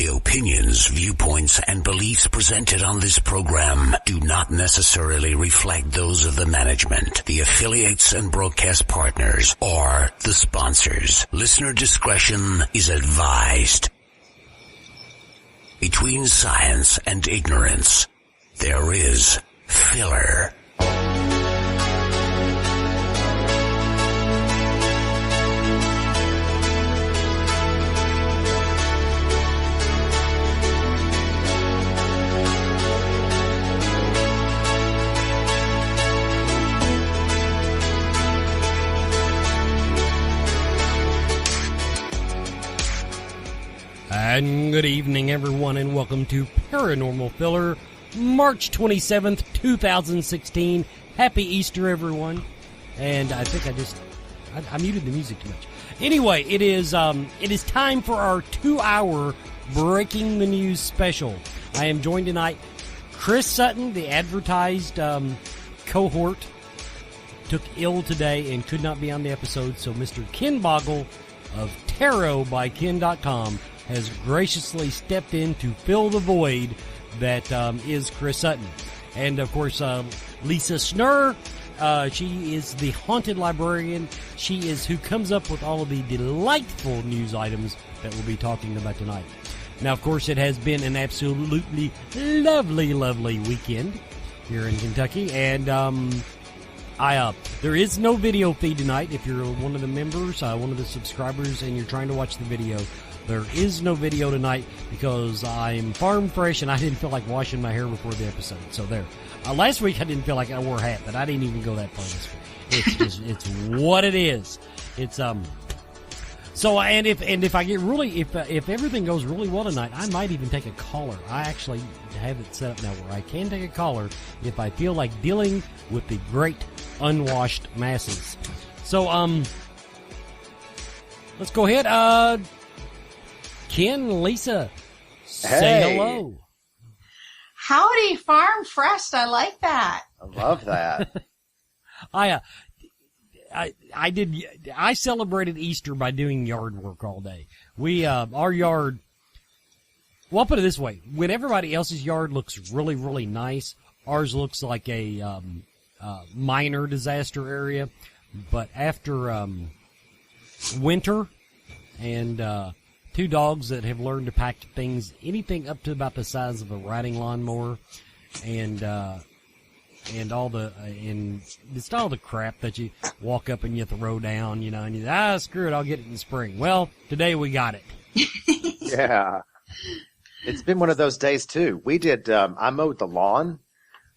The opinions, viewpoints, and beliefs presented on this program do not necessarily reflect those of the management, the affiliates and broadcast partners, or the sponsors. Listener discretion is advised. Between science and ignorance, there is filler. And good evening, everyone, and welcome to Paranormal Filler, March 27th, 2016. Happy Easter, everyone. And I think I muted the music too much. Anyway, it is time for our 2-hour Breaking the News special. I am joined tonight. Chris Sutton, the advertised cohort, took ill today and could not be on the episode, so Mr. Ken Boggle of tarotbyken.com has graciously stepped in to fill the void that is Chris Sutton. And, of course, Lisa Schnurr, she is the haunted librarian. She is who comes up with all of the delightful news items that we'll be talking about tonight. Now, of course, it has been an absolutely lovely, lovely weekend here in Kentucky. And there is no video feed tonight. If you're one of the members, one of the subscribers, and you're trying to watch the video, there is no video tonight because I'm farm fresh and I didn't feel like washing my hair before the episode. So there. Last week I didn't feel like I wore a hat, but I didn't even go that far this week. It's what it is. It's So if I get really if everything goes really well tonight, I might even take a caller. I actually have it set up now where I can take a caller if I feel like dealing with the great unwashed masses. So let's go ahead. Ken, Lisa, say hello. Howdy, Farm Fresh. I like that. I love that. I celebrated Easter by doing yard work all day. We, our yard, well, I'll put it this way. When everybody else's yard looks really, really nice, ours looks like a, minor disaster area. But after, winter and, 2 dogs that have learned to pack things, anything up to about the size of a riding lawnmower, and it's all the crap that you walk up and you throw down, you know, and you screw it, I'll get it in the spring. Well, today we got it. Yeah. It's been one of those days too. We did, I mowed the lawn.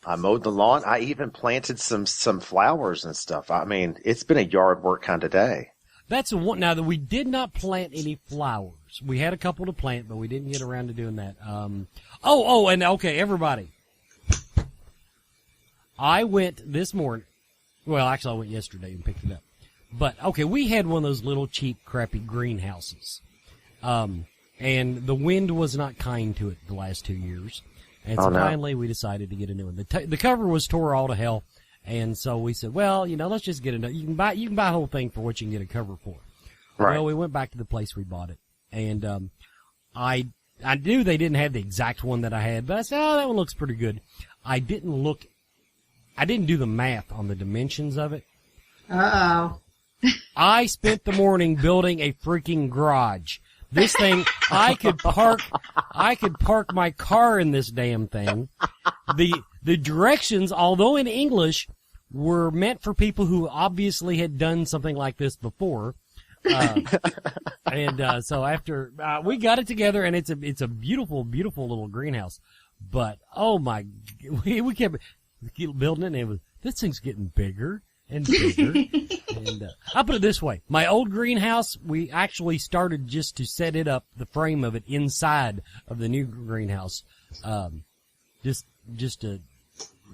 I even planted some flowers and stuff. I mean, it's been a yard work kind of day. That's the one. Now that we did not plant any flowers, we had a couple to plant, but we didn't get around to doing that. And okay, everybody. I went this morning. Well, actually, I went yesterday and picked it up. But okay, we had one of those little cheap, crappy greenhouses, and the wind was not kind to it the last 2 years, and so finally we decided to get a new one. The cover was tore all to hell. And so we said, well, you know, let's just get another. You can buy a whole thing for what you can get a cover for. Right. Well, we went back to the place we bought it, and I knew they didn't have the exact one that I had, but I said, oh, that one looks pretty good. I didn't do the math on the dimensions of it. Uh-oh. I spent the morning building a freaking garage. This thing, I could park my car in this damn thing. The directions, although in English, were meant for people who obviously had done something like this before. So after, we got it together, and it's a beautiful, beautiful little greenhouse. But, oh my, we kept building it, and this thing's getting bigger and bigger. And I'll put it this way. My old greenhouse, we actually started just to set it up, the frame of it, inside of the new greenhouse, just to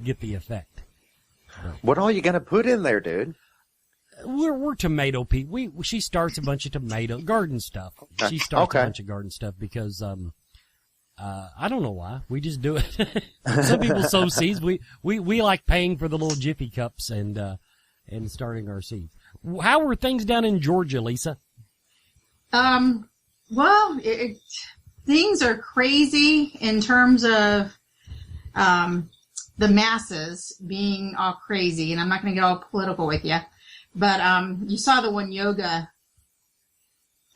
get the effect. What all you gonna put in there, dude? We're tomato people. She starts a bunch of tomato garden stuff. She starts a bunch of garden stuff because I don't know why. We just do it. Some people sow seeds. We like paying for the little Jiffy cups and starting our seeds. How were things down in Georgia, Lisa? Well, things are crazy in terms of the masses being all crazy, and I'm not going to get all political with you, but you saw the one yoga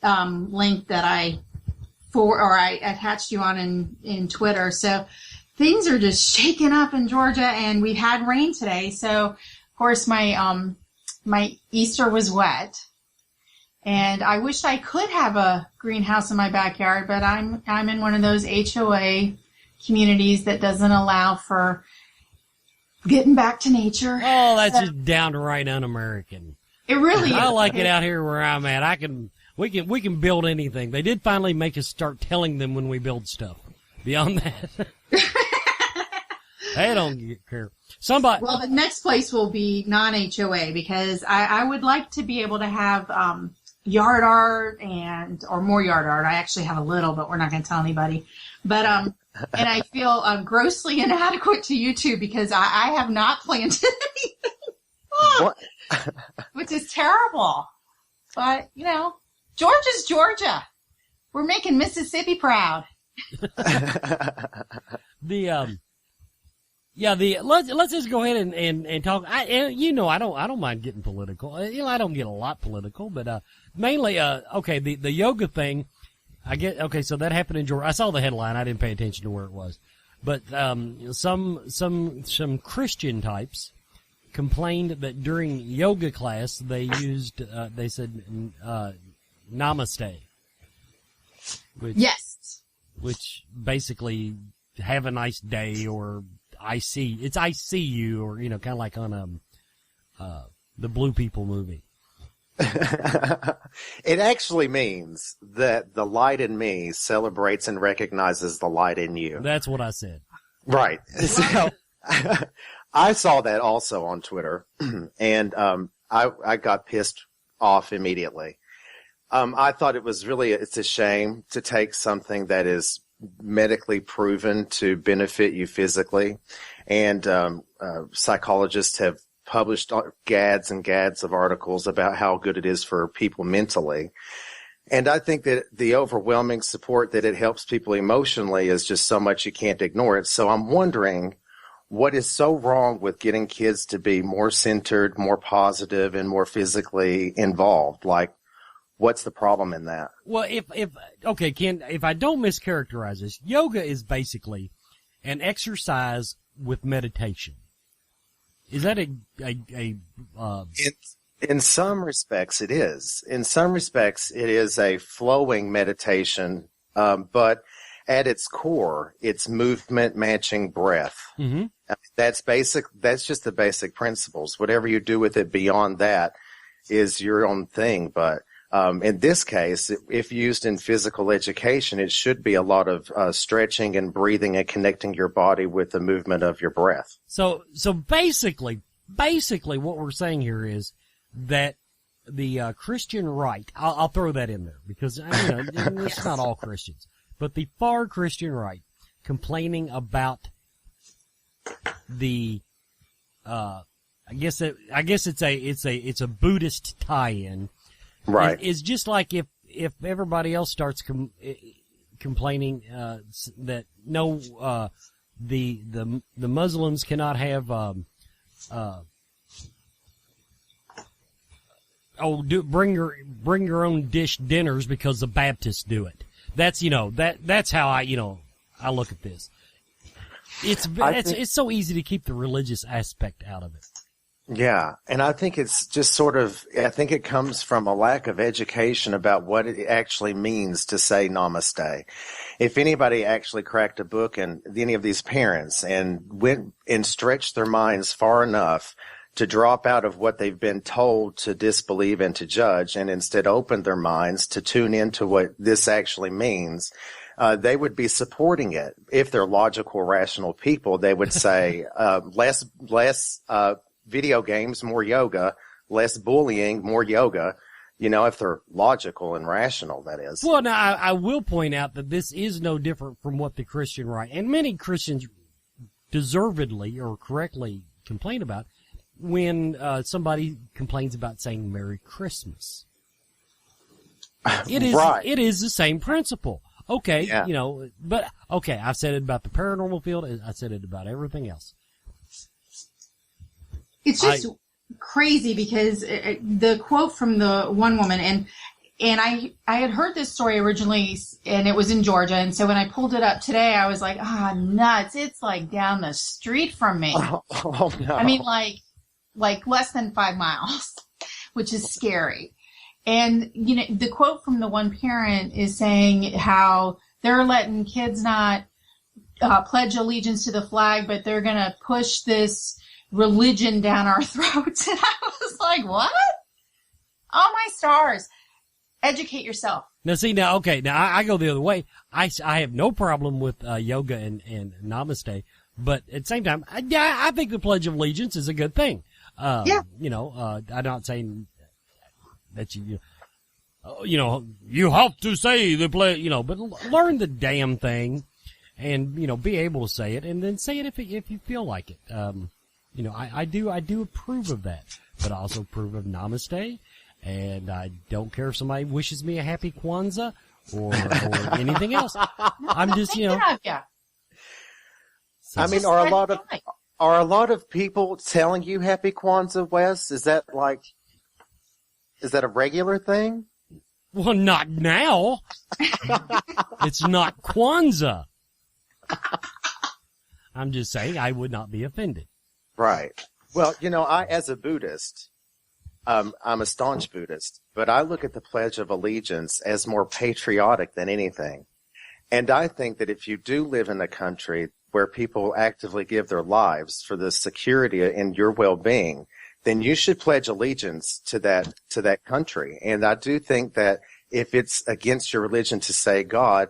link that I attached you on in Twitter. So things are just shaking up in Georgia, and we've had rain today. So of course my Easter was wet, and I wish I could have a greenhouse in my backyard, but I'm in one of those HOA communities that doesn't allow for getting back to nature. Oh, that's just downright un-American. It really is. I like it out here where I'm at. We can build anything. They did finally make us start telling them when we build stuff. Beyond that, they don't care. Well, the next place will be non-HOA, because I would like to be able to have yard art or more yard art. I actually have a little, but we're not going to tell anybody. But and I feel grossly inadequate to you two, because I have not planted anything, which is terrible. But Georgia's Georgia. We're making Mississippi proud. Let's just go ahead and talk. I don't mind getting political. I don't get a lot political, but mainly the yoga thing. I get okay. So that happened in Georgia. I saw the headline. I didn't pay attention to where it was, but some Christian types complained that during yoga class they used they said namaste. Which basically have a nice day, or I see you, or kind of like on the Blue People movie. It actually means that the light in me celebrates and recognizes the light in you. That's what I said. Right. So I saw that also on Twitter, and I got pissed off immediately. I thought it's a shame to take something that is medically proven to benefit you physically. And psychologists have published gads and gads of articles about how good it is for people mentally. And I think that the overwhelming support that it helps people emotionally is just so much you can't ignore it. So I'm wondering what is so wrong with getting kids to be more centered, more positive, and more physically involved? Like, what's the problem in that? Well, Ken, if I don't mischaracterize this, yoga is basically an exercise with meditation. Is that in some respects it is. In some respects it is a flowing meditation, but at its core, it's movement matching breath. Mm-hmm. That's basic. That's just the basic principles. Whatever you do with it beyond that is your own thing. But in this case, if used in physical education, it should be a lot of stretching and breathing and connecting your body with the movement of your breath. So basically what we're saying here is that the Christian right, I'll throw that in there because it's not all Christians, but the far Christian right complaining about the I guess it's a Buddhist tie-in. Right. It's just like if everybody else starts complaining that no, the Muslims cannot have bring your own dish dinners because the Baptists do it. That's that's how I look at this. It's so easy to keep the religious aspect out of it. Yeah, and I think it's just I think it comes from a lack of education about what it actually means to say namaste. If anybody actually cracked a book, and any of these parents, and went and stretched their minds far enough to drop out of what they've been told to disbelieve and to judge, and instead opened their minds to tune into what this actually means, they would be supporting it. If they're logical, rational people, they would say less video games, more yoga, less bullying, more yoga, if they're logical and rational, that is. Well, now, I will point out that this is no different from what the Christian right, and many Christians deservedly or correctly complain about when somebody complains about saying Merry Christmas. It is, right. It is the same principle. Okay, Yeah. you know, but okay, I've said it about the paranormal field. I said it about everything else. It's just crazy because the quote from the one woman, and I had heard this story originally, and it was in Georgia, and so when I pulled it up today, I was like, nuts! It's like down the street from me. Oh no! I mean, like less than 5 miles, which is scary. And you know, the quote from the one parent is saying how they're letting kids not pledge allegiance to the flag, but they're going to push this religion down our throats. And I was like, what? Oh, my stars. Educate yourself. Now, see, okay, I go the other way. I have no problem with yoga and namaste, but at the same time, I think the Pledge of Allegiance is a good thing. Yeah. You know, I'm not saying that you have to say the pledge, you know, but learn the damn thing and, you know, be able to say it and then say it if you feel like it. You know, I do approve of that, but I also approve of namaste. And I don't care if somebody wishes me a happy Kwanzaa or anything else. I'm just, you know. Yeah. I mean, are a lot of people telling you happy Kwanzaa, Wes? Is that a regular thing? Well, not now. It's not Kwanzaa. I'm just saying I would not be offended. Right. Well, you know, as a Buddhist, I'm a staunch Buddhist, but I look at the Pledge of Allegiance as more patriotic than anything. And I think that if you do live in a country where people actively give their lives for the security and your well-being, then you should pledge allegiance to that country. And I do think that if it's against your religion to say God,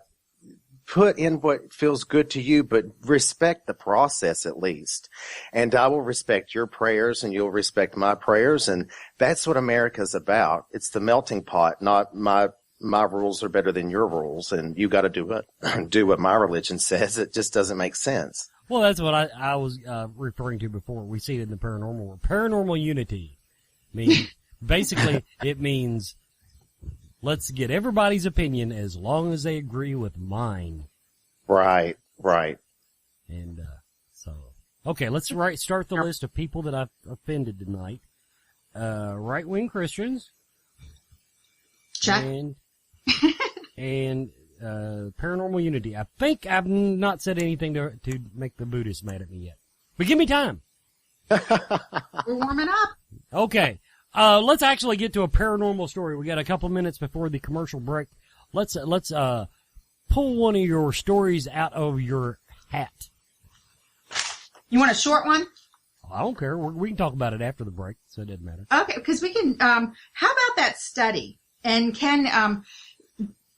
put in what feels good to you, but respect the process at least. And I will respect your prayers and you'll respect my prayers. And that's what America's about. It's the melting pot, not my rules are better than your rules. And you got to do what my religion says. It just doesn't make sense. Well, that's what I was referring to before. We see it in the paranormal. Paranormal unity. I mean, basically, it means let's get everybody's opinion as long as they agree with mine. Right. And so, okay, let's start the list of people that I've offended tonight. Right-wing Christians. Check. And paranormal unity. I think I've not said anything to make the Buddhists mad at me yet. But give me time. We're warming up. Okay. Let's actually get to a paranormal story. We got a couple minutes before the commercial break. Let's pull one of your stories out of your hat. You want a short one? I don't care. We can talk about it after the break, so it doesn't matter. Okay, because we can, how about that study? And Ken,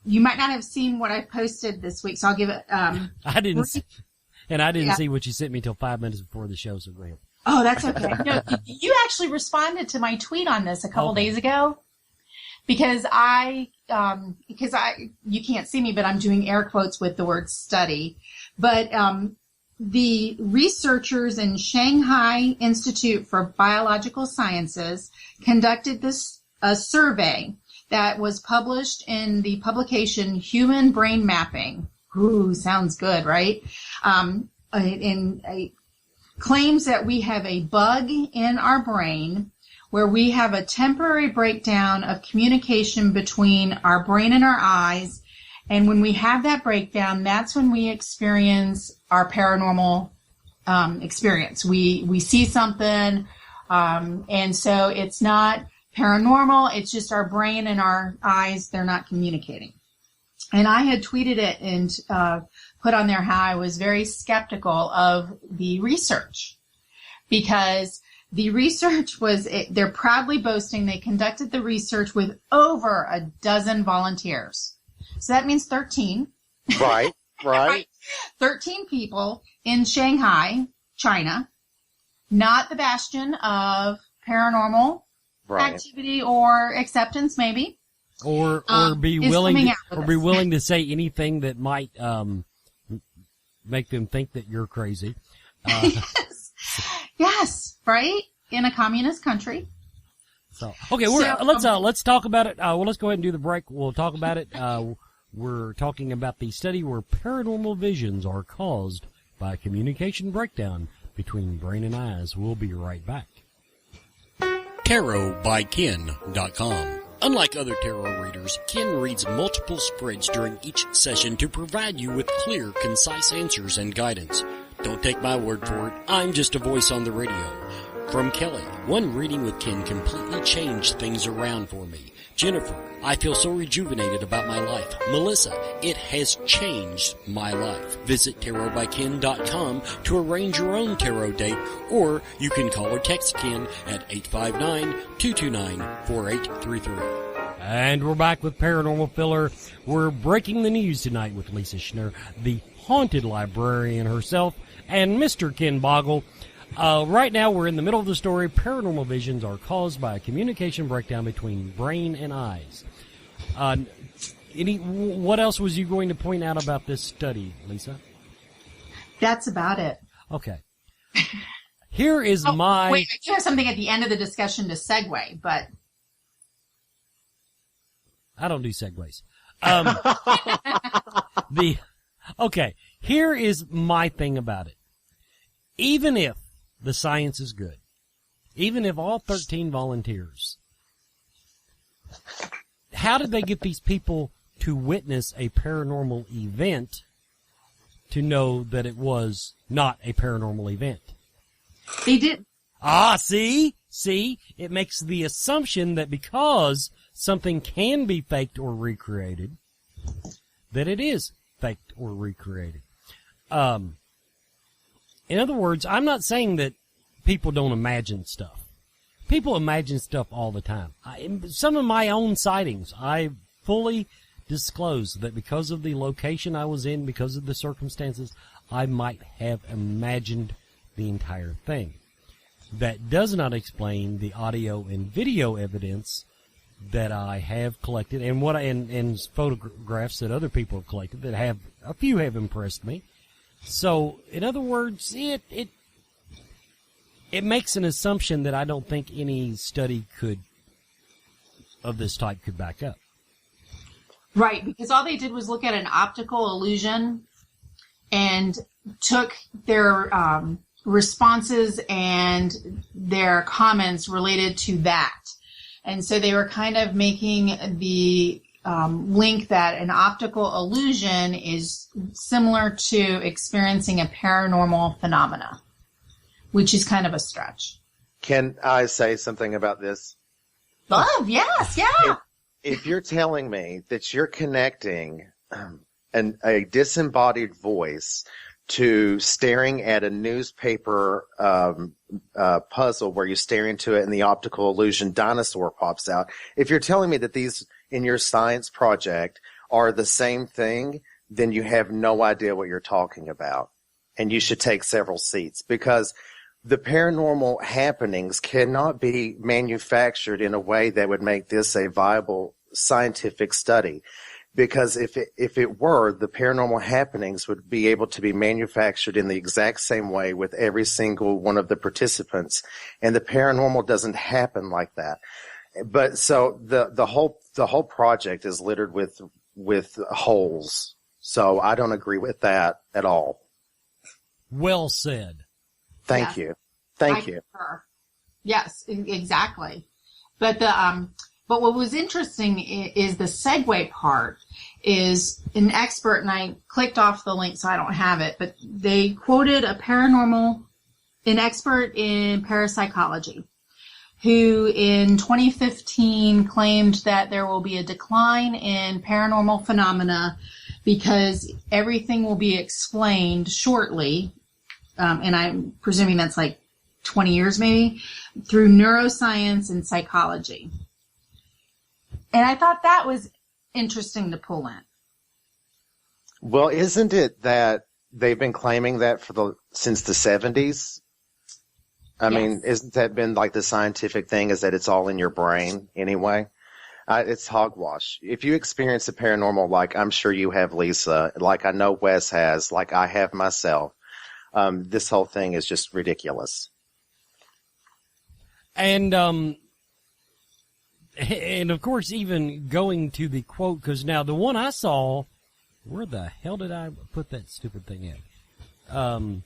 you might not have seen what I posted this week, so I'll give it, I didn't see what you sent me till 5 minutes before the show, so great. Oh, that's okay. No, you actually responded to my tweet on this a couple days ago because you can't see me, but I'm doing air quotes with the word study. But the researchers in Shanghai Institute for Biological Sciences conducted a survey that was published in the publication Human Brain Mapping. Ooh, sounds good, right? Claims that we have a bug in our brain where we have a temporary breakdown of communication between our brain and our eyes. And when we have that breakdown, that's when we experience our paranormal experience. We see something, and so it's not paranormal. It's just our brain and our eyes, they're not communicating. And I had tweeted it and put on there how I was very skeptical of the research because the research they're proudly boasting they conducted the research with over a dozen volunteers. So that means 13. Right. 13 people in Shanghai, China, not the bastion of paranormal activity or acceptance, maybe. Or be willing to say anything that might make them think that you're crazy. Yes, right? In a communist country. So okay, let's talk about it. Let's go ahead and do the break. We'll talk about it. We're talking about the study where paranormal visions are caused by a communication breakdown between brain and eyes. We'll be right back. TarotByKen.com. Unlike other tarot readers, Ken reads multiple spreads during each session to provide you with clear, concise answers and guidance. Don't take my word for it. I'm just a voice on the radio. From Kelly, one reading with Ken completely changed things around for me. Jennifer, I feel so rejuvenated about my life. Melissa, it has changed my life. Visit TarotByKen.com to arrange your own tarot date, or you can call or text Ken at 859-229-4833. And we're back with Paranormal Filler. We're breaking the news tonight with Lisa Schnurr, the haunted librarian herself, and Mr. Ken Boggle. Right now, we're in the middle of the story. Paranormal visions are caused by a communication breakdown between brain and eyes. What else was you going to point out about this study, Lisa? That's about it. Okay. Here is Wait, I do have something at the end of the discussion to segue, but... I don't do segues. Okay, here is my thing about it. Even if the science is good, even if all 13 volunteers, how did they get these people to witness a paranormal event to know that it was not a paranormal event? They did. See, it makes the assumption that because something can be faked or recreated, that it is faked or recreated. In other words, I'm not saying that people don't imagine stuff. People imagine stuff all the time. Some of my own sightings, I fully disclose that because of the location I was in, because of the circumstances, I might have imagined the entire thing. That does not explain the audio and video evidence that I have collected, and photographs that other people have collected that have a few have impressed me. So, in other words, it makes an assumption that I don't think any study of this type could back up. Right, because all they did was look at an optical illusion and took their responses and their comments related to that. And so they were kind of making the link that an optical illusion is similar to experiencing a paranormal phenomena, which is kind of a stretch. Can I say something about this? Love, yes, yeah. If you're telling me that you're connecting a disembodied voice to staring at a newspaper puzzle where you stare into it and the optical illusion dinosaur pops out, if you're telling me that these in your science project are the same thing, then you have no idea what you're talking about. And you should take several seats, because the paranormal happenings cannot be manufactured in a way that would make this a viable scientific study. Because if it were, the paranormal happenings would be able to be manufactured in the exact same way with every single one of the participants. And the paranormal doesn't happen like that. But so the whole project is littered with holes. So I don't agree with that at all. Well said. Thank you. Thank you. Concur. Yes, exactly. But but what was interesting is the segue part is an expert, and I clicked off the link so I don't have it, but they quoted an expert in parapsychology, who in 2015 claimed that there will be a decline in paranormal phenomena because everything will be explained shortly, and I'm presuming that's like 20 years maybe, through neuroscience and psychology. And I thought that was interesting to pull in. Well, isn't it that they've been claiming that since the 70s? I mean, isn't that been like the scientific thing, is that it's all in your brain anyway? It's hogwash. If you experience the paranormal, like I'm sure you have, Lisa, like I know Wes has, like I have myself, this whole thing is just ridiculous. And And of course, even going to the quote, because now the one I saw, where the hell did I put that stupid thing in?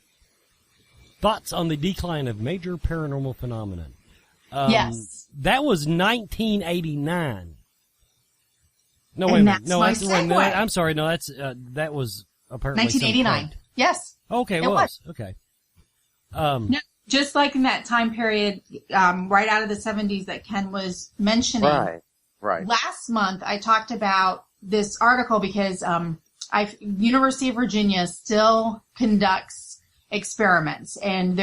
Thoughts on the decline of major paranormal phenomenon. Yes. That was 1989. No, wait a And minute. that's No, my that's the one. No, segue. I'm sorry. No, that's that was apparently some 1989. quote. Yes. Okay, It was. okay. No, just like in that time period, right out of the 70s that Ken was mentioning. Right. Last month, I talked about this article because University of Virginia still conducts experiments, and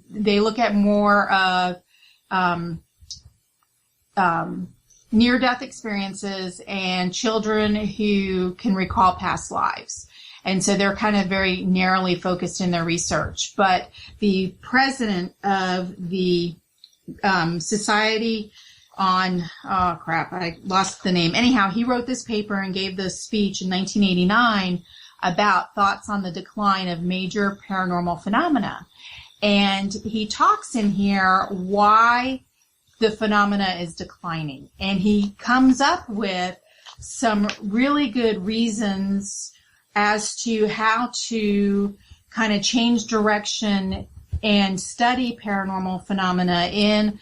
they look at more of near-death experiences and children who can recall past lives. And so they're kind of very narrowly focused in their research. But the president of the Society on, oh crap, I lost the name. Anyhow, he wrote this paper and gave this speech in 1989 about thoughts on the decline of major paranormal phenomena. And he talks in here why the phenomena is declining. And he comes up with some really good reasons as to how to kind of change direction and study paranormal phenomena in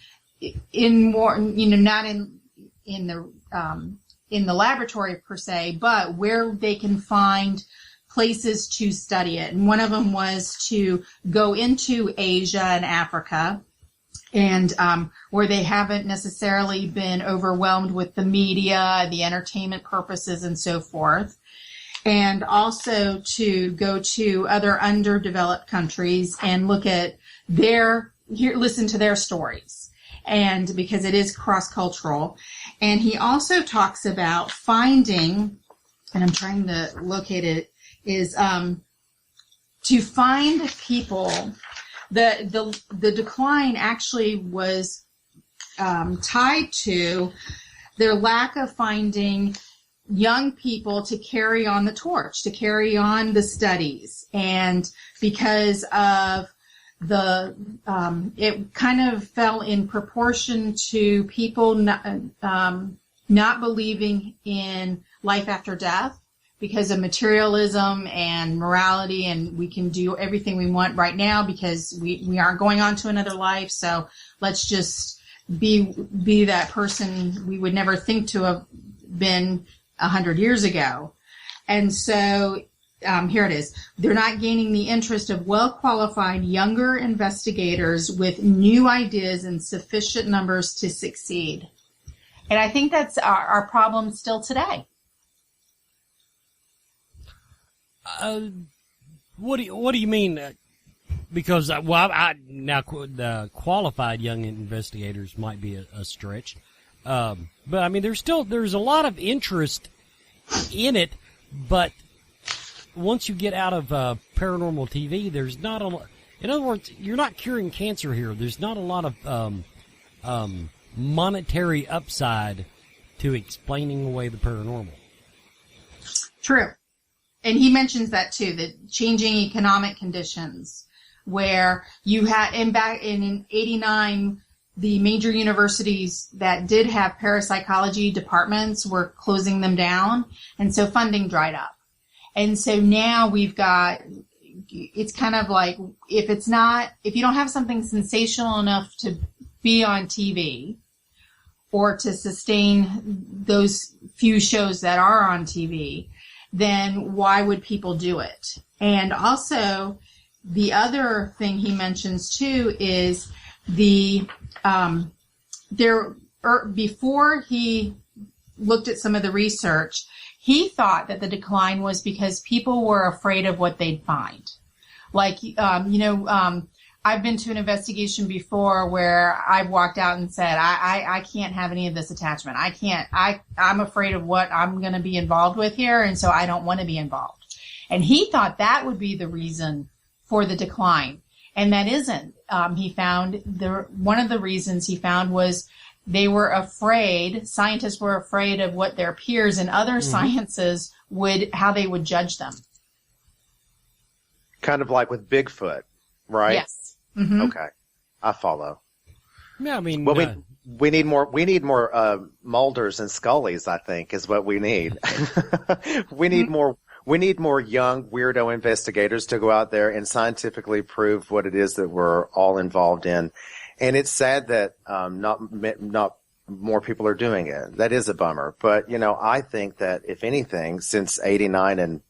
more, not in the laboratory per se, but where they can find places to study it. And one of them was to go into Asia and Africa, and where they haven't necessarily been overwhelmed with the media, the entertainment purposes, and so forth. And also to go to other underdeveloped countries and look at listen to their stories. And because it is cross-cultural. And he also talks about finding, and I'm trying to locate it, is to find people. The decline actually was tied to their lack of finding young people to carry on the torch, to carry on the studies. And because of it kind of fell in proportion to people not believing in life after death because of materialism and morality, and we can do everything we want right now because we aren't going on to another life. So let's just be that person we would never think to have been 100 years ago. And so here it is. They're not gaining the interest of well-qualified younger investigators with new ideas in sufficient numbers to succeed. And I think that's our problem still today. What do you mean? Because the qualified young investigators might be a stretch, but I mean there's a lot of interest in it. But once you get out of paranormal TV, there's not a lot. In other words, you're not curing cancer here. There's not a lot of monetary upside to explaining away the paranormal. True. And he mentions that too, that changing economic conditions, where you had in 89, the major universities that did have parapsychology departments were closing them down, and so funding dried up. And so now it's kind of like, if you don't have something sensational enough to be on TV or to sustain those few shows that are on TV, then why would people do it? And also, the other thing he mentions too is before he looked at some of the research, he thought that the decline was because people were afraid of what they'd find. Like, I've been to an investigation before where I've walked out and said, I can't have any of this attachment. I'm afraid of what I'm going to be involved with here, and so I don't want to be involved. And he thought that would be the reason for the decline. And that isn't. He found one of the reasons he found was scientists were afraid of what their peers in other sciences how they would judge them. Kind of like with Bigfoot, right? Yes. Mm-hmm. Okay. I follow. Yeah, I mean, We need more Mulders and Scullys, I think, is what we need. We need more young weirdo investigators to go out there and scientifically prove what it is that we're all involved in. And it's sad that not more people are doing it. That is a bummer. But, I think that if anything, since 89 and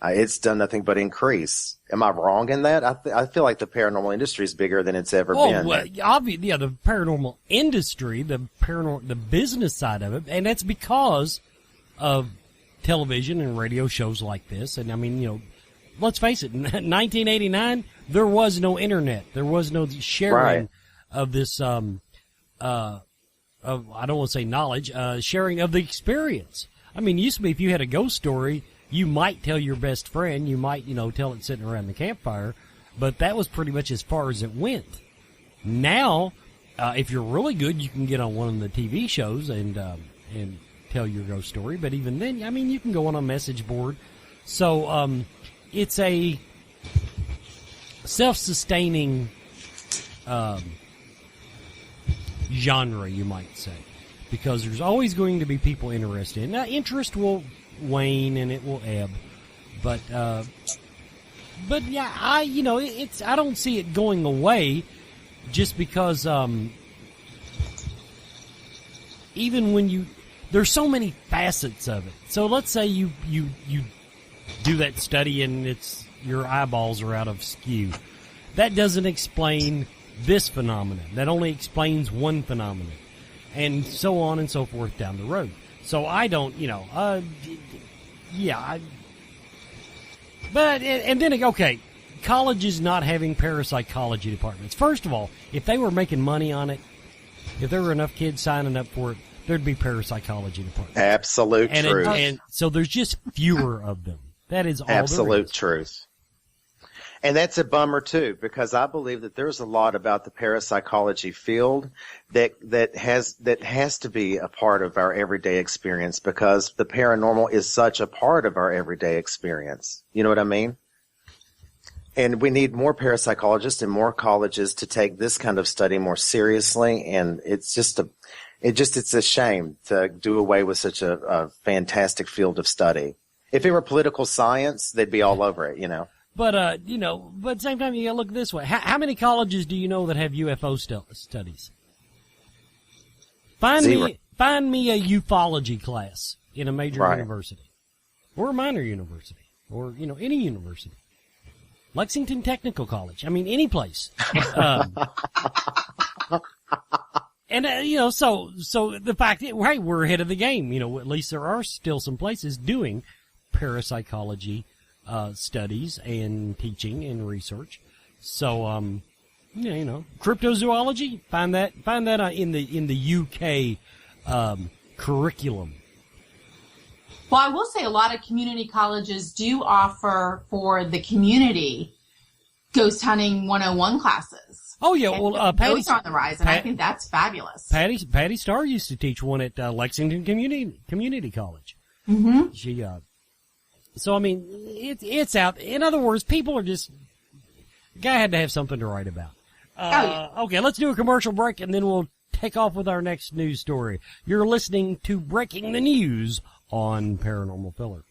it's done nothing but increase. Am I wrong in that? I feel like the paranormal industry is bigger than it's ever been. Well, obviously, the paranormal industry, the business side of it, and that's because of television and radio shows like this. And I mean, let's face it, in 1989, there was no internet. There was no sharing of this, of, I don't want to say knowledge, sharing of the experience. I mean, it used to be if you had a ghost story, you might tell your best friend, you might, tell it sitting around the campfire, but that was pretty much as far as it went. Now, if you're really good, you can get on one of the TV shows and tell your ghost story, but even then, I mean, you can go on a message board. So, it's a self-sustaining, genre, you might say, because there's always going to be people interested. Now, interest will wane and it will ebb, but yeah, I don't see it going away, just because even when there's so many facets of it. So let's say you do that study and your eyeballs are out of skew. That doesn't explain this phenomenon. That only explains one phenomenon, and so on and so forth down the road. So I don't, okay, colleges not having parapsychology departments. First of all, if they were making money on it, if there were enough kids signing up for it, there'd be parapsychology departments. Absolute truth. And so there's just fewer of them. That is all absolute truth. And that's a bummer too, because I believe that there's a lot about the parapsychology field that has to be a part of our everyday experience, because the paranormal is such a part of our everyday experience. You know what I mean? And we need more parapsychologists and more colleges to take this kind of study more seriously. And it's a shame to do away with such a fantastic field of study. If it were political science, they'd be all over it, But, but at the same time, you gotta look this way. How many colleges do you know that have UFO studies? Find me a ufology class in a major university. Or a minor university. Or, any university. Lexington Technical College. I mean, any place. And, so the fact that, hey, we're ahead of the game. At least there are still some places doing parapsychology studies and teaching and research. So, cryptozoology, find that in the UK curriculum. Well, I will say a lot of community colleges do offer for the community ghost hunting 101 classes. Oh yeah, well, those are on the rise, and I think that's fabulous. Patty Starr used to teach one at Lexington Community College. Mm-hmm. She So, I mean, it's out. In other words, people are just, the guy had to have something to write about. Okay, let's do a commercial break, and then we'll take off with our next news story. You're listening to Breaking the News on Paranormal Filler.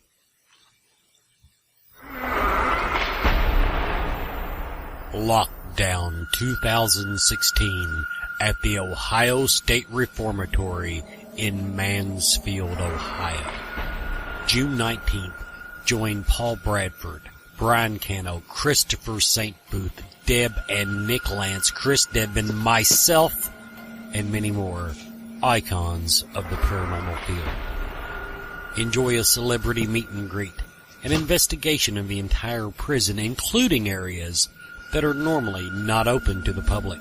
Lockdown 2016 at the Ohio State Reformatory in Mansfield, Ohio. June 19th. Join Paul Bradford, Brian Cano, Christopher St. Booth, Deb and Nick Lance, Chris Debin, myself, and many more icons of the paranormal field. Enjoy a celebrity meet and greet, an investigation of the entire prison, including areas that are normally not open to the public.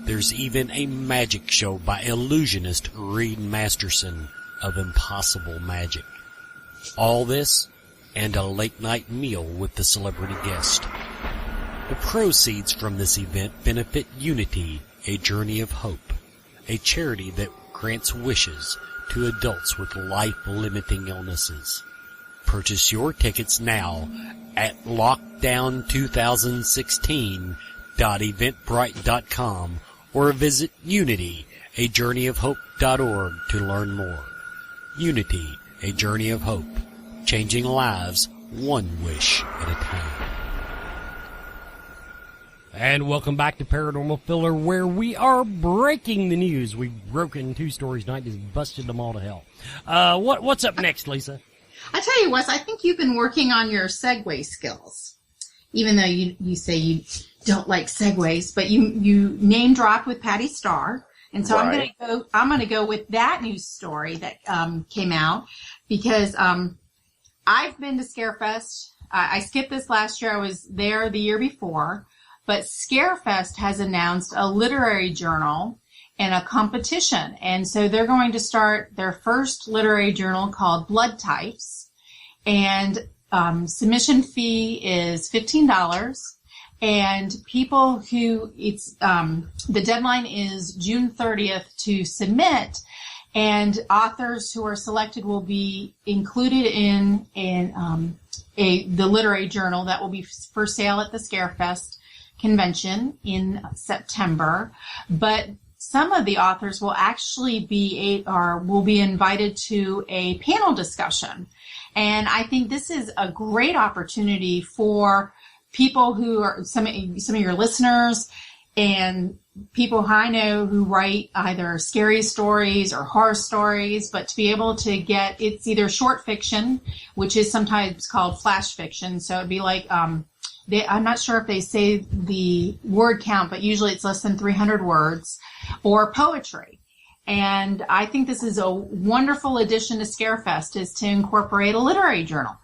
There's even a magic show by illusionist Reed Masterson of Impossible Magic. All this and a late-night meal with the celebrity guest. The proceeds from this event benefit Unity, a Journey of Hope, a charity that grants wishes to adults with life-limiting illnesses. Purchase your tickets now at lockdown2016.eventbrite.com or visit Unity ajourneyofhope.org to learn more. Unity, a journey of hope, changing lives one wish at a time. And welcome back to Paranormal Filler, where we are breaking the news. We've broken 2 stories tonight, just busted them all to hell. What's up next, Lisa? I tell you, Wes, I think you've been working on your segue skills. Even though you say you don't like segues, but you name dropped with Patty Starr. And so right. I'm gonna go with that news story that came out because I've been to Scarefest. I skipped this last year. I was there the year before, but Scarefest has announced a literary journal and a competition, and so they're going to start their first literary journal called Blood Types, and submission fee is $15. And people who the deadline is June 30th to submit, and authors who are selected will be included in the literary journal that will be for sale at the Scarefest convention in September. But some of the authors will actually will be invited to a panel discussion, and I think this is a great opportunity for people who are some of your listeners and people who I know who write either scary stories or horror stories, but to be able to it's either short fiction, which is sometimes called flash fiction. So it'd be like, I'm not sure if they say the word count, but usually it's less than 300 words, or poetry. And I think this is a wonderful addition to Scarefest, is to incorporate a literary journal.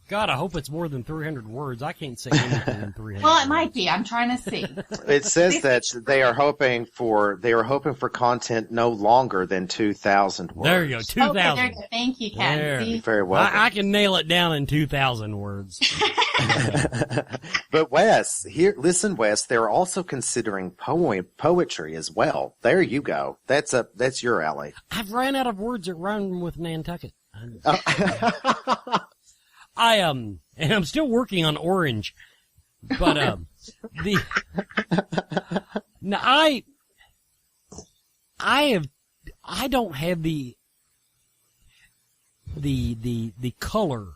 God, I hope it's more than 300 words. I can't say anything in 300. Well, it might be. I'm trying to see. It says that they are hoping for content no longer than 2,000 words. There you go, 2,000. Okay, there you go. Thank you, Ken. There. Very well. I can nail it down in 2,000 words. But Wes, listen, Wes, they're also considering poetry as well. There you go. That's your alley. I've ran out of words that rhyme with Nantucket. And I'm still working on orange, but I don't have the color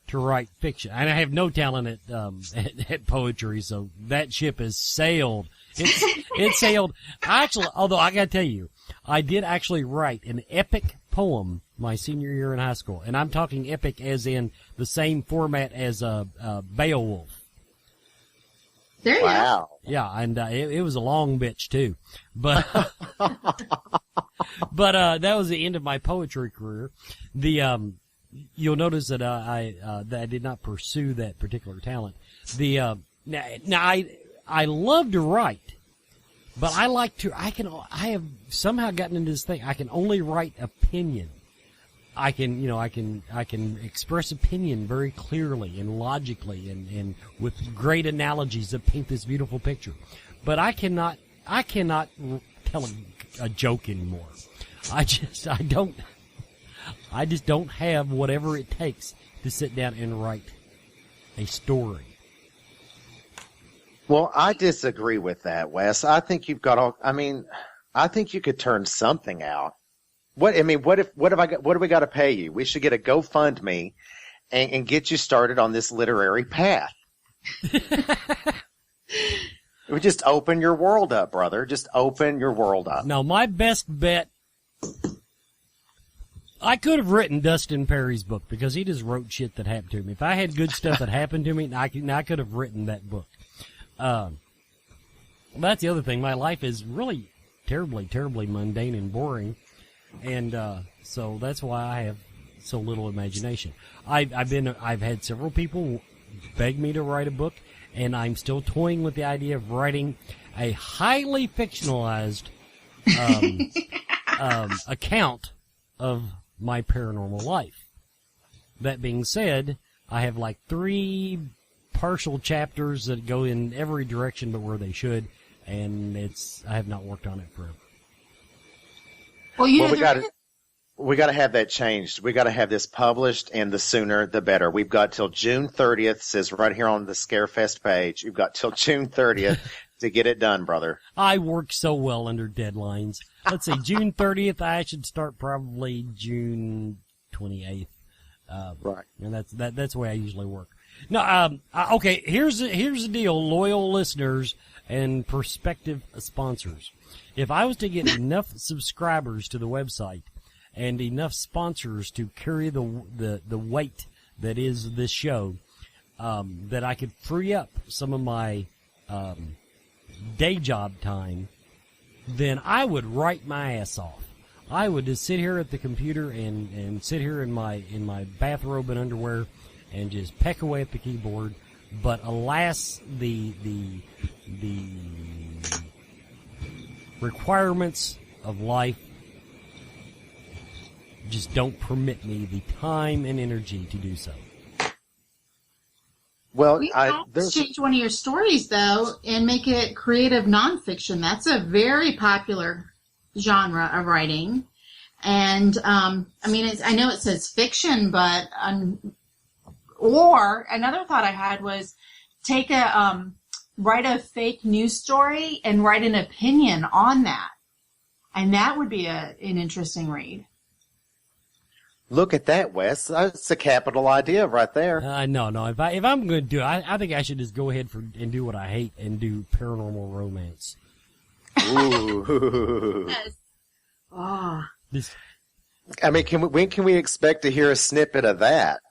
to write fiction, and I have no talent at poetry, so that ship has sailed. It sailed. Although I gotta tell you, I did actually write an epic poem my senior year in high school, and I'm talking epic as in the same format as Beowulf. There you Wow. go. Yeah, and it was a long bitch too, but that was the end of my poetry career. You'll notice that that I did not pursue that particular talent. I love to write, but I have somehow gotten into this thing. I can only write opinion. I can express opinion very clearly and logically and with great analogies that paint this beautiful picture. But I cannot tell a joke anymore. I just don't have whatever it takes to sit down and write a story. Well, I disagree with that, Wes. I think I think you could turn something out. What do we got to pay you? We should get a GoFundMe and get you started on this literary path. We just open your world up, brother. Just open your world up. Now, my best bet, I could have written Dustin Perry's book because he just wrote shit that happened to me. If I had good stuff that happened to me, I could have written that book. That's the other thing. My life is really terribly, terribly mundane and boring. And so that's why I have so little imagination. I've had several people beg me to write a book, and I'm still toying with the idea of writing a highly fictionalized account of my paranormal life. That being said, I have like 3 partial chapters that go in every direction but where they should, and I have not worked on it forever. Well, we got to have that changed. We got to have this published, and the sooner the better. We've got till June 30th. Says right here on the Scarefest page. You've got till June 30th to get it done, brother. I work so well under deadlines. Let's see, June 30th. I should start probably June 28th. Right. And that's the way I usually work. No, okay. Here's the deal, loyal listeners and prospective sponsors. If I was to get enough subscribers to the website and enough sponsors to carry the weight that is this show, that I could free up some of my day job time, then I would write my ass off. I would just sit here at the computer and sit here in my bathrobe and underwear and just peck away at the keyboard. But alas, the requirements of life just don't permit me the time and energy to do so. Well, We can change one of your stories, though, and make it creative nonfiction. That's a very popular genre of writing. And, I know it says fiction, but, or another thought I had was write a fake news story and write an opinion on that. And that would be an interesting read. Look at that, Wes. That's a capital idea right there. No. If I'm going to do it, I think I should just go ahead and do what I hate and do paranormal romance. Ooh. Yes. Oh. When can we expect to hear a snippet of that?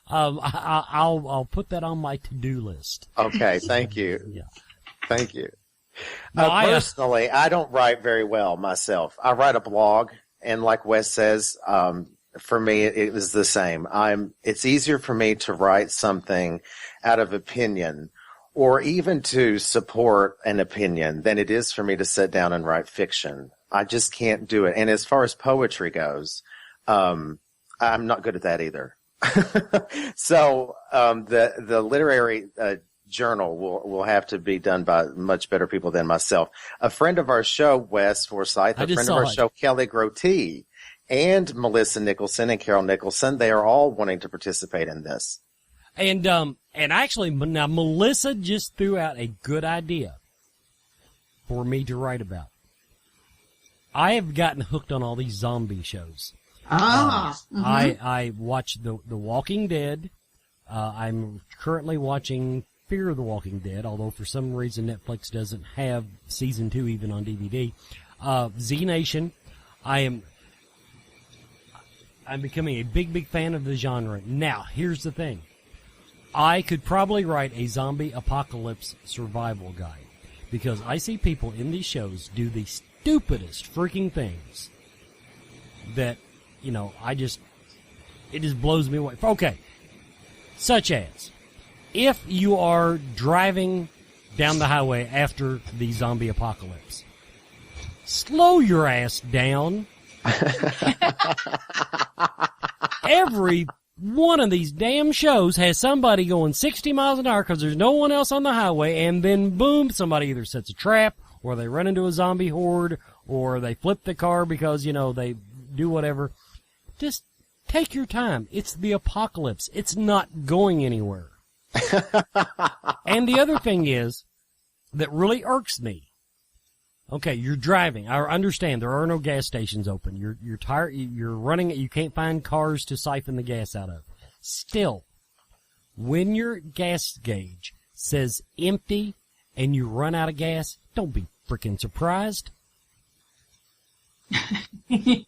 I'll put that on my to-do list. Okay, thank you. Yeah. Thank you. No, Personally, I don't write very well myself. I write a blog, and like Wes says, for me, it was the same. It's easier for me to write something out of opinion or even to support an opinion than it is for me to sit down and write fiction. I just can't do it. And as far as poetry goes, I'm not good at that either. So, the literary, journal will have to be done by much better people than myself. A friend of our show, Wes Forsythe, a friend of our show, Kelly Grotee, and Melissa Nicholson and Carol Nicholson, they are all wanting to participate in this. And actually, now Melissa just threw out a good idea for me to write about. I have gotten hooked on all these zombie shows. Mm-hmm. I watch The Walking Dead. I'm currently watching Fear of the Walking Dead, although for some reason Netflix doesn't have season 2 even on DVD. Z Nation. I'm becoming a big fan of the genre. Now, here's the thing. I could probably write a zombie apocalypse survival guide because I see people in these shows do the stupidest freaking things that, it just blows me away. Okay. Such as, if you are driving down the highway after the zombie apocalypse, slow your ass down. Every one of these damn shows has somebody going 60 miles an hour because there's no one else on the highway, and then boom, somebody either sets a trap, or they run into a zombie horde, or they flip the car because, they do whatever. Just take your time. It's the apocalypse. It's not going anywhere. And the other thing is that really irks me. Okay, you're driving. I understand there are no gas stations open. You're tired. You're running. You can't find cars to siphon the gas out of. Still, when your gas gauge says empty and you run out of gas, don't be freaking surprised. Yeah,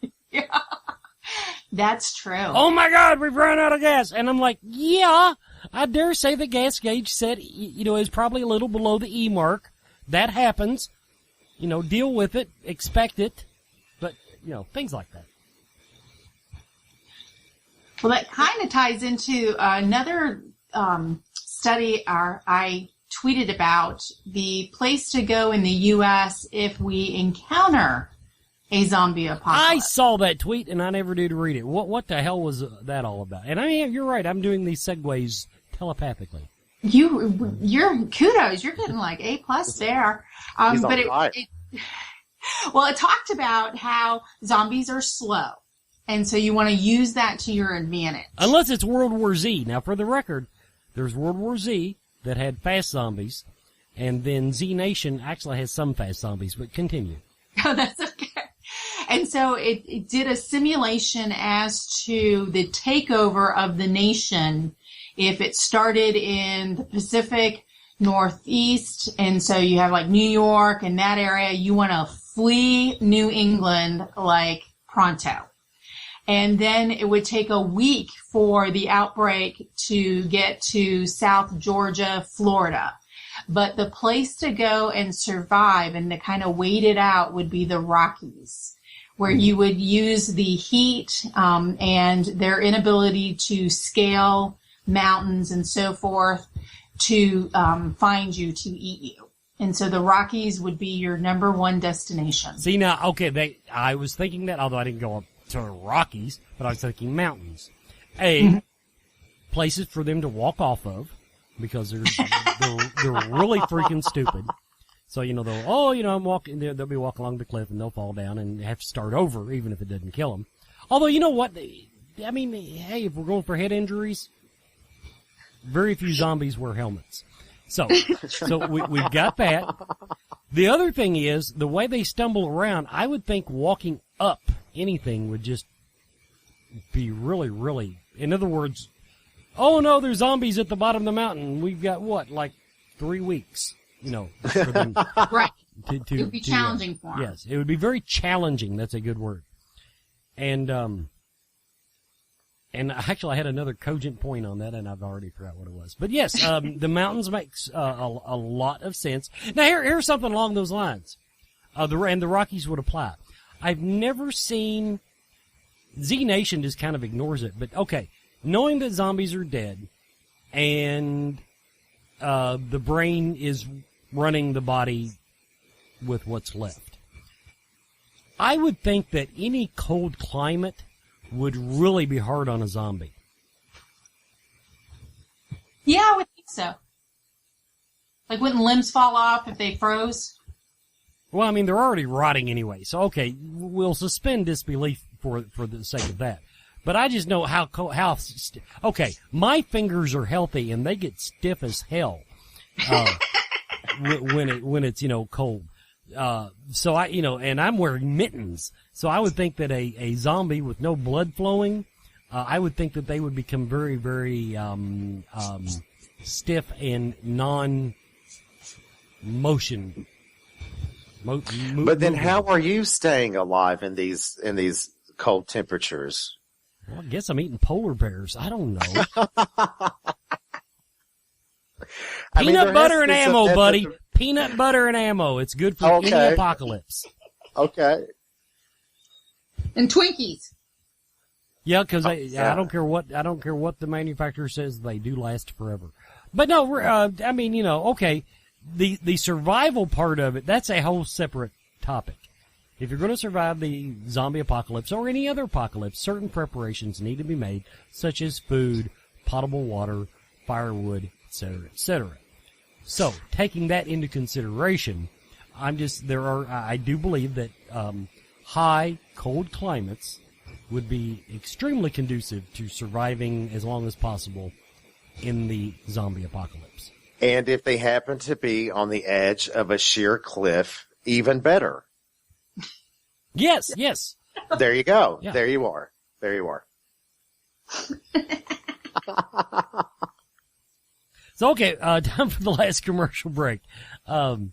that's true. Oh my God, we've run out of gas. And I'm like, yeah, I dare say the gas gauge said, is probably a little below the E mark. That happens. Deal with it, expect it, but, things like that. Well, that kind of ties into another study I tweeted about, the place to go in the U.S. if we encounter a zombie apocalypse. I saw that tweet, and I never did read it. What the hell was that all about? And you're right, I'm doing these segues telepathically. You're kudos. You're getting like A+ there. But it talked about how zombies are slow, and so you want to use that to your advantage. Unless it's World War Z. Now, for the record, there's World War Z that had fast zombies, And then Z Nation actually has some fast zombies, but continue. Oh, that's okay. And so it did a simulation as to the takeover of the nation if it started in the Pacific Northeast. And so you have like New York and that area. You want to flee New England like pronto. And then it would take a week for the outbreak to get to South Georgia, Florida. But the place to go and survive and to kind of wait it out would be the Rockies, where you would use the heat and their inability to scale mountains and so forth to find you, to eat you. And so the Rockies would be your number one destination. See, now, okay, I was thinking that, although I didn't go up to the Rockies, but I was thinking mountains. Places for them to walk off of, because they're really freaking stupid. So, I'm walking, they'll be walking along the cliff and they'll fall down and have to start over, even if it doesn't kill them. Although, you know what? I mean, hey, if we're going for head injuries, very few zombies wear helmets. So we've got that. The other thing is, the way they stumble around, I would think walking up anything would just be really, really, in other words, oh no, there's zombies at the bottom of the mountain. We've got like 3 weeks, for them. Right. It would be challenging for them. Yes, it would be very challenging. That's a good word. And actually I had another cogent point on that and I've already forgot what it was. But yes, the mountains makes a lot of sense. Now here's something along those lines. And the Rockies would apply. I've never seen, Z Nation just kind of ignores it, but okay. Knowing that zombies are dead and the brain is running the body with what's left, I would think that any cold climate would really be hard on a zombie. Yeah, I would think so. Like, wouldn't limbs fall off if they froze? Well, I mean, they're already rotting anyway, so okay, we'll suspend disbelief for the sake of that. But I just know okay, my fingers are healthy and they get stiff as hell, when it's, cold. So and I'm wearing mittens. So I would think that a zombie with no blood flowing, I would think that they would become very, very, stiff and non-motion. But then how are you staying alive in these cold temperatures? Well, I guess I'm eating polar bears. I don't know. Peanut butter and ammo, buddy. Peanut butter and ammo. It's good for any apocalypse. Okay. And Twinkies. Yeah, because I don't care what the manufacturer says, they do last forever. But no, okay. The survival part of it, that's a whole separate topic. If you're going to survive the zombie apocalypse or any other apocalypse, certain preparations need to be made, such as food, potable water, firewood, etc., etc. So, taking that into consideration, I do believe that high, cold climates would be extremely conducive to surviving as long as possible in the zombie apocalypse. And if they happen to be on the edge of a sheer cliff, even better. Yes. There you go. Yeah. There you are. So, okay, time for the last commercial break. Was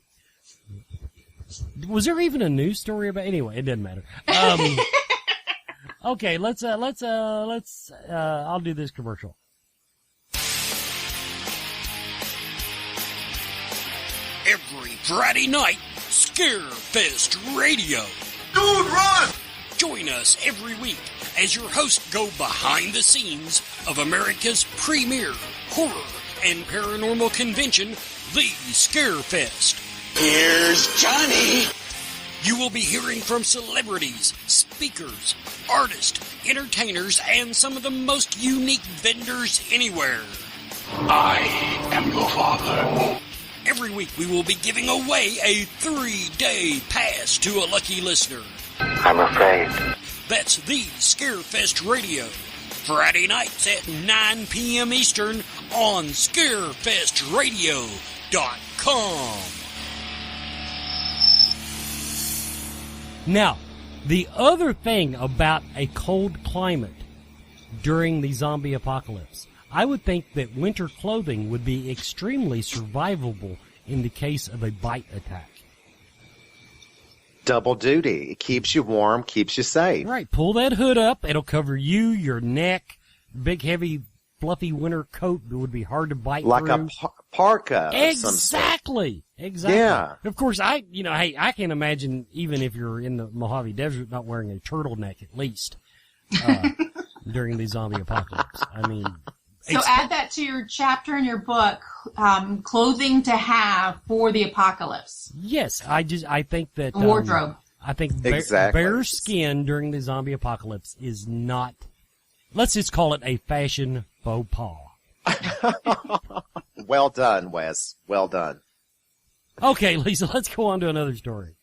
there even a news story about? Anyway, it doesn't matter. Okay, let's. I'll do this commercial. Every Friday night, Scarefest Radio. Dude, run! Join us every week as your hosts go behind the scenes of America's premier horror and paranormal convention, the Scarefest. Here's Johnny. You will be hearing from celebrities, speakers, artists, entertainers, and some of the most unique vendors anywhere. I am your father. Every week we will be giving away a 3-day pass to a lucky listener. I'm afraid. That's the Scarefest Radio. Friday nights at 9 p.m. Eastern on ScarefestRadio.com. Now, the other thing about a cold climate during the zombie apocalypse, I would think that winter clothing would be extremely survivable in the case of a bite attack. Double duty. It keeps you warm, keeps you safe. Right. Pull that hood up. It'll cover you, your neck, big, heavy, fluffy winter coat that would be hard to bite like through. a parka. Exactly. Exactly. Yeah. Of course, I can't imagine, even if you're in the Mojave Desert, not wearing a turtleneck at least during the zombie apocalypse. I mean, so add that to your chapter in your book, clothing to have for the apocalypse. Yes, I think that wardrobe. I think exactly. bare skin during the zombie apocalypse is not. Let's just call it a fashion faux pas. Well done, Wes. Well done. Okay, Lisa, let's go on to another story.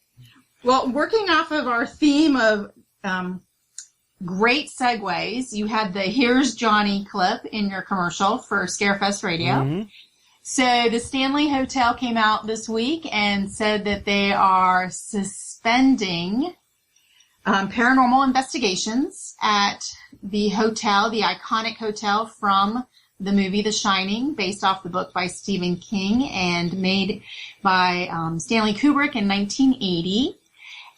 Well, working off of our theme of great segues, you had the Here's Johnny clip in your commercial for Scarefest Radio. Mm-hmm. So the Stanley Hotel came out this week and said that they are suspending paranormal investigations at the hotel, the iconic hotel from the movie The Shining, based off the book by Stephen King and made by Stanley Kubrick in 1980.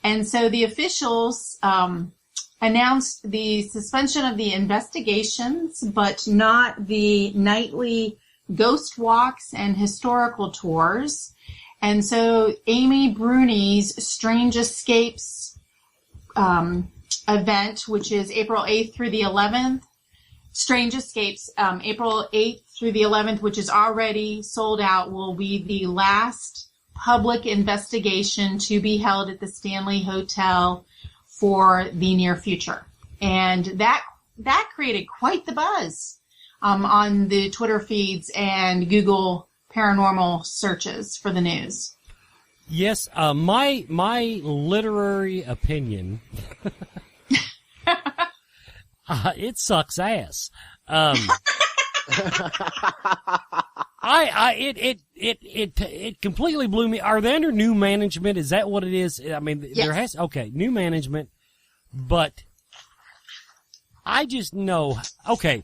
And so the officials announced the suspension of the investigations, but not the nightly ghost walks and historical tours. And so Amy Bruni's Strange Escapes event, which is April 8th through the 11th, Strange Escapes, April 8th through the 11th, which is already sold out, will be the last public investigation to be held at the Stanley Hotel for the near future. And that created quite the buzz on the Twitter feeds and Google paranormal searches for the news. Yes, my literary opinion, it sucks ass. It completely blew me. Are they under new management? Is that what it is? I mean, yes. New management, but I just know, okay,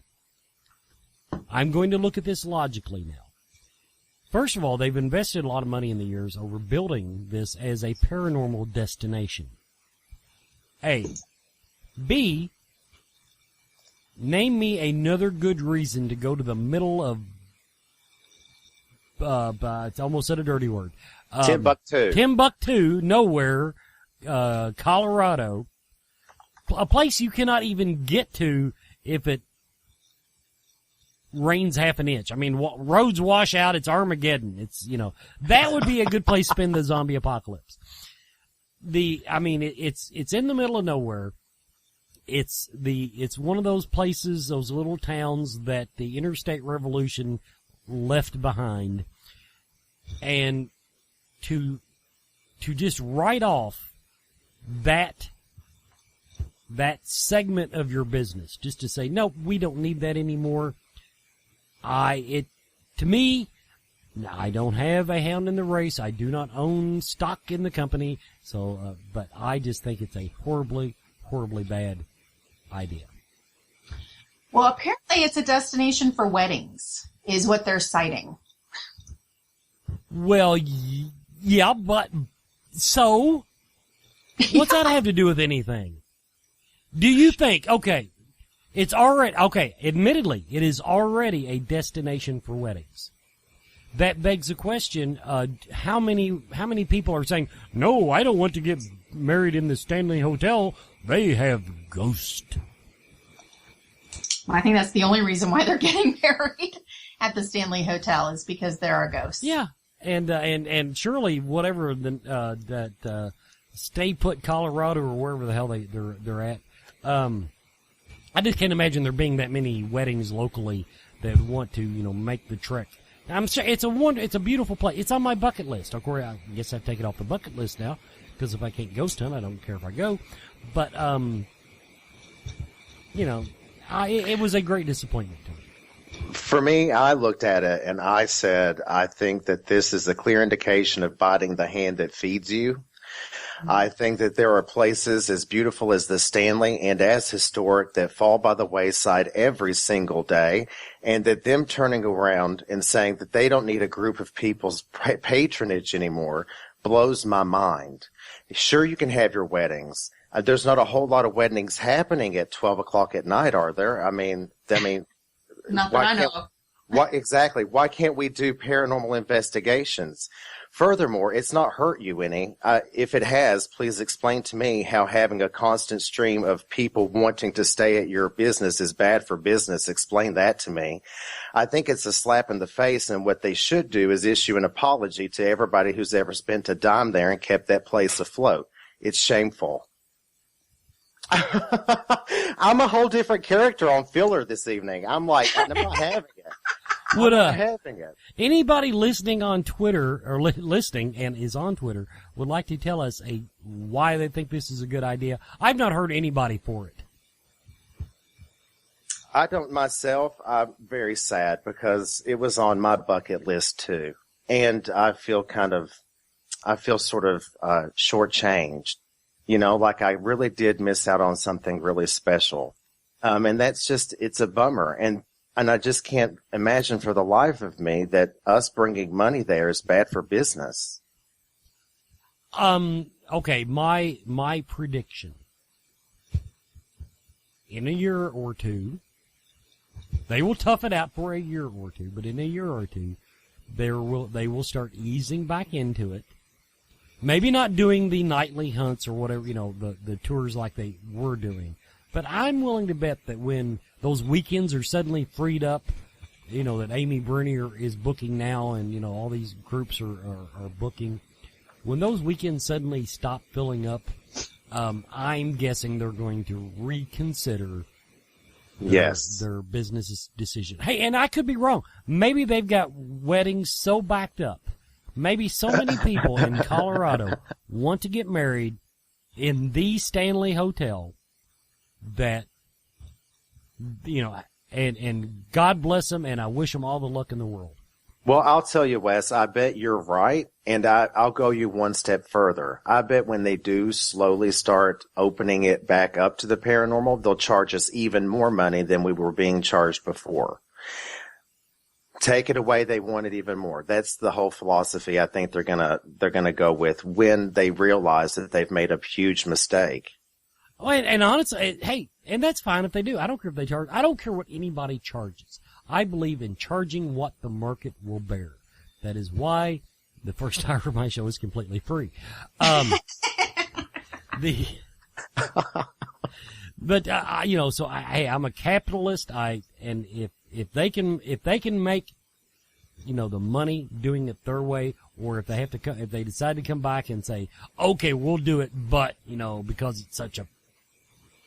I'm going to look at this logically now. First of all, they've invested a lot of money in the years over building this as a paranormal destination. A. B. Name me another good reason to go to the middle of, it's almost said a dirty word. Timbuktu, nowhere, Colorado. A place you cannot even get to if it rains half an inch. I mean, roads wash out, it's Armageddon. It's, that would be a good place to spend the zombie apocalypse. It's in the middle of nowhere. It's one of those places, those little towns that the interstate revolution left behind. And to just write off that segment of your business, just to say, no, we don't need that anymore. To me, I don't have a hound in the race. I do not own stock in the company. So, but I just think it's a horribly, horribly bad idea. Well, apparently it's a destination for weddings, is what they're citing. Well, yeah, but so what's that have to do with anything? Do you think, admittedly, it is already a destination for weddings. That begs the question, how many people are saying, no, I don't want to get married in the Stanley Hotel. They have ghosts. I think that's the only reason why they're getting married at the Stanley Hotel is because there are ghosts. Yeah. And surely whatever that Stay Put Colorado or wherever the hell they're at, I just can't imagine there being that many weddings locally that want to make the trek. I'm sure it's a beautiful place. It's on my bucket list. Of course, I guess I've taken it off the bucket list now because if I can't ghost hunt, I don't care if I go. But It was a great disappointment to me. For me, I looked at it and I said, I think that this is a clear indication of biting the hand that feeds you. I think that there are places as beautiful as the Stanley and as historic that fall by the wayside every single day, and that them turning around and saying that they don't need a group of people's patronage anymore blows my mind. Sure, you can have your weddings. There's not a whole lot of weddings happening at 12 o'clock at night, are there? I mean, Not that I know of. Exactly. Why can't we do paranormal investigations? Furthermore, it's not hurt you any. If it has, please explain to me how having a constant stream of people wanting to stay at your business is bad for business. Explain that to me. I think it's a slap in the face, and what they should do is issue an apology to everybody who's ever spent a dime there and kept that place afloat. It's shameful. I'm a whole different character on filler this evening. I'm like, I'm not having it. I'm not having it. Anybody listening on Twitter or listening and is on Twitter would like to tell us why they think this is a good idea? I've not heard anybody for it. I don't myself. I'm very sad because it was on my bucket list too, and I feel sort of shortchanged. You know, like I really did miss out on something really special. And that's just, it's a bummer. And I just can't imagine for the life of me that us bringing money there is bad for business. Okay, my prediction. In a year or two, they will tough it out for a year or two, but in a year or two, they will start easing back into it. Maybe not doing the nightly hunts or whatever, the tours like they were doing. But I'm willing to bet that when those weekends are suddenly freed up, that Amy Bernier is booking now and, all these groups are booking. When those weekends suddenly stop filling up, I'm guessing they're going to reconsider their business decision. Hey, and I could be wrong. Maybe they've got weddings so backed up. Maybe so many people in Colorado want to get married in the Stanley Hotel that, and God bless them, and I wish them all the luck in the world. Well, I'll tell you, Wes, I bet you're right, and I'll go you one step further. I bet when they do slowly start opening it back up to the paranormal, they'll charge us even more money than we were being charged before. Take it away, they want it even more. That's the whole philosophy I think they're gonna go with when they realize that they've made a huge mistake. Oh, and honestly, hey, and that's fine if they do. I don't care if they charge. I don't care what anybody charges. I believe in charging what the market will bear. That is why the first hour of my show is completely free. So I'm a capitalist. And if they can make, the money doing it their way, or if they decide to come back and say, okay, we'll do it, but, because it's such a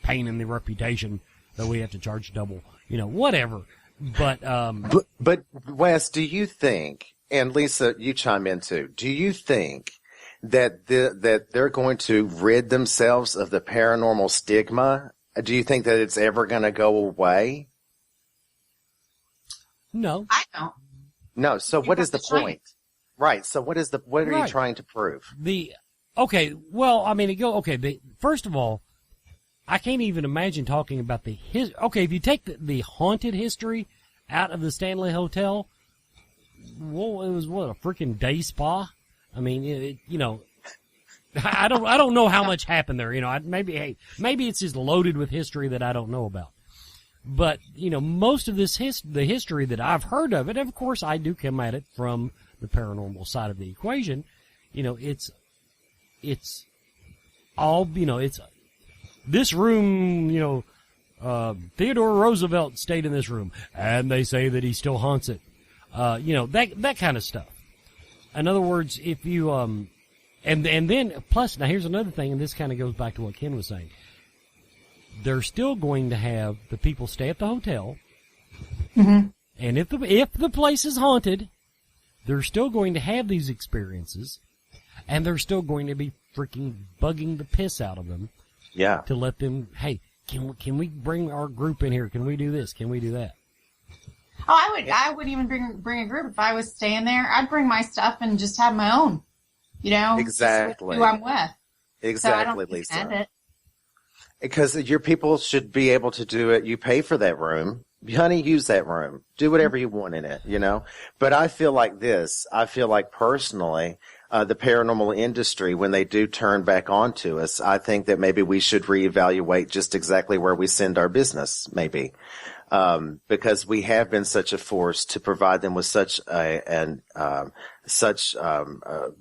pain in the reputation that we have to charge double, whatever. But Wes, do you think, and Lisa, you chime in too, do you think that they're going to rid themselves of the paranormal stigma? Do you think that it's ever going to go away? No. I don't. No. So what is the point? Right. So what are you trying to prove? First of all, I can't even imagine talking about if you take the haunted history out of the Stanley Hotel, well, it was a freaking day spa. I mean, I don't know how much happened there. Maybe it's just loaded with history that I don't know about. But, most of the history that I've heard of it, of course I do come at it from the paranormal side of the equation. It's all, it's this room, Theodore Roosevelt stayed in this room and they say that he still haunts it. That kind of stuff. In other words, if you, and then plus, now here's another thing, and this kind of goes back to what Ken was saying. They're still going to have the people stay at the hotel. Mm-hmm. And if the place is haunted, they're still going to have these experiences, and they're still going to be freaking bugging the piss out of them. Yeah. To let them, can we bring our group in here? Can we do this? Can we do that? Oh, I would even bring a group if I was staying there. I'd bring my stuff and just have my own. Exactly. Who I'm with. Exactly, so Lisa. Because your people should be able to do it. You pay for that room. Honey, use that room. Do whatever you want in it, But I feel like this. I feel like personally, the paranormal industry, when they do turn back onto us, I think that maybe we should reevaluate just exactly where we send our business, maybe. Because we have been such a force to provide them with such a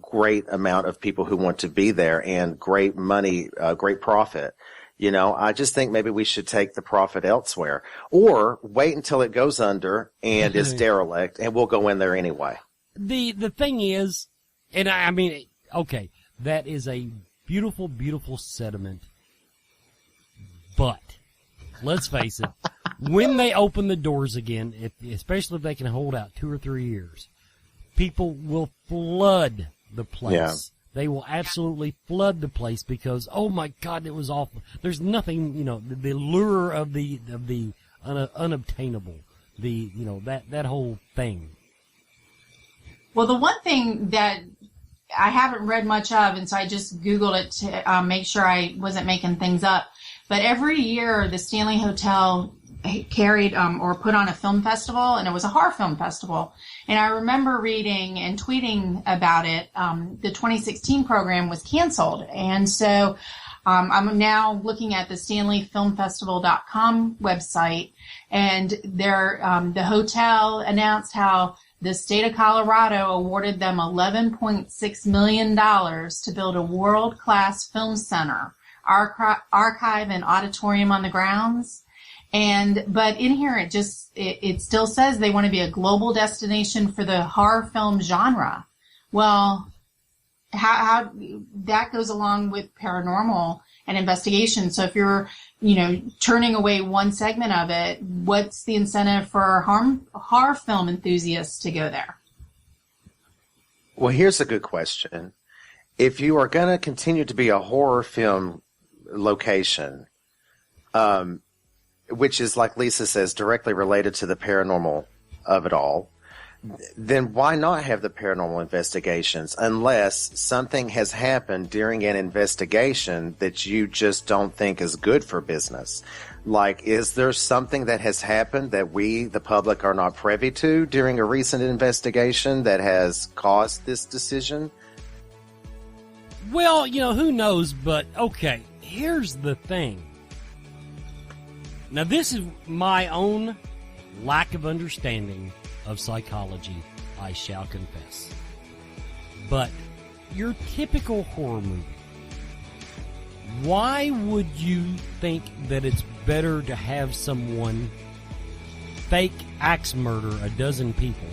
great amount of people who want to be there and great money, great profit. I just think maybe we should take the profit elsewhere or wait until it goes under and is derelict and we'll go in there anyway. The thing is, and I mean, okay, that is a beautiful, beautiful sentiment, but let's face it, when they open the doors again, especially if they can hold out 2 or 3 years, people will flood the place. Yeah. They will absolutely flood the place because, oh my God, it was awful. There's nothing, the lure of the unobtainable, that whole thing. Well, the one thing that I haven't read much of, and so I just Googled it to make sure I wasn't making things up. But every year, the Stanley Hotel carried or put on a film festival, and it was a horror film festival. And I remember reading and tweeting about it. The 2016 program was canceled, and so I'm now looking at the StanleyFilmFestival.com website, and the hotel announced how the state of Colorado awarded them $11.6 million to build a world-class film center, archive, and auditorium on the grounds. But in here, it still says they want to be a global destination for the horror film genre. Well, how that goes along with paranormal and investigation. So if you're, turning away one segment of it, what's the incentive for horror film enthusiasts to go there? Well, here's a good question. If you are going to continue to be a horror film location, which is, like Lisa says, directly related to the paranormal of it all, then why not have the paranormal investigations unless something has happened during an investigation that you just don't think is good for business? Like, is there something that has happened that we, the public, are not privy to during a recent investigation that has caused this decision? Well, who knows, but okay, here's the thing. Now, this is my own lack of understanding of psychology, I shall confess. But your typical horror movie, why would you think that it's better to have someone fake axe murder a dozen people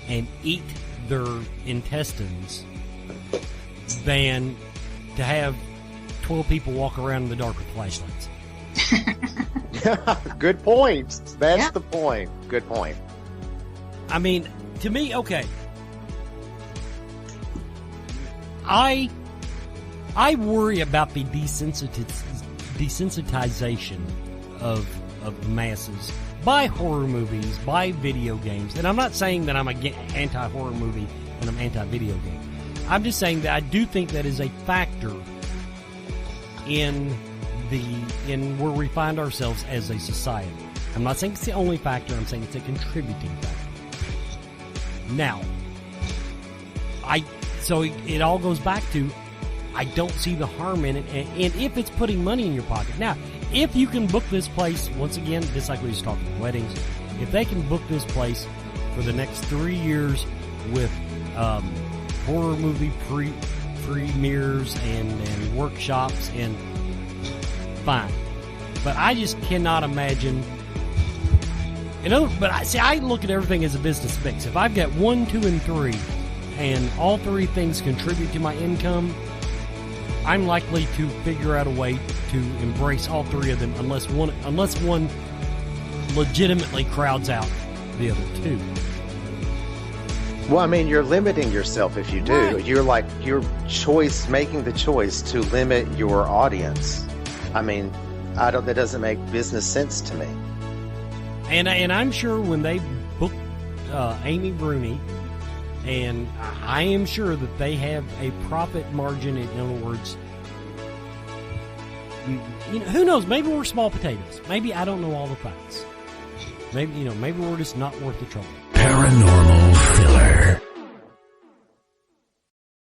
and eat their intestines than to have 12 people walk around in the dark with flashlights? Good point. That's the point. Good point. I mean, to me, okay. I worry about the desensitization of the masses by horror movies, by video games. And I'm not saying that I'm anti-horror movie and I'm anti-video game. I'm just saying that I do think that is a factor in where we find ourselves as a society. I'm not saying it's the only factor. I'm saying it's a contributing factor. Now, so it all goes back to, I don't see the harm in it, and if it's putting money in your pocket. Now, if you can book this place, once again, just like we was talking about weddings, if they can book this place for the next 3 years with horror movie premieres and workshops, and fine. But I just cannot imagine. I look at everything as a business mix. If I've got 1, 2, and 3, and all 3 things contribute to my income, I'm likely to figure out a way to embrace all 3 of them, unless one legitimately crowds out the other 2. Well, I mean, you're limiting yourself if you do. Right. You're making the choice to limit your audience. I mean, That doesn't make business sense to me. And I'm sure when they booked Amy Bruni, and I am sure that they have a profit margin. In other words, who knows? Maybe we're small potatoes. Maybe I don't know all the facts. Maybe we're just not worth the trouble. Paranormal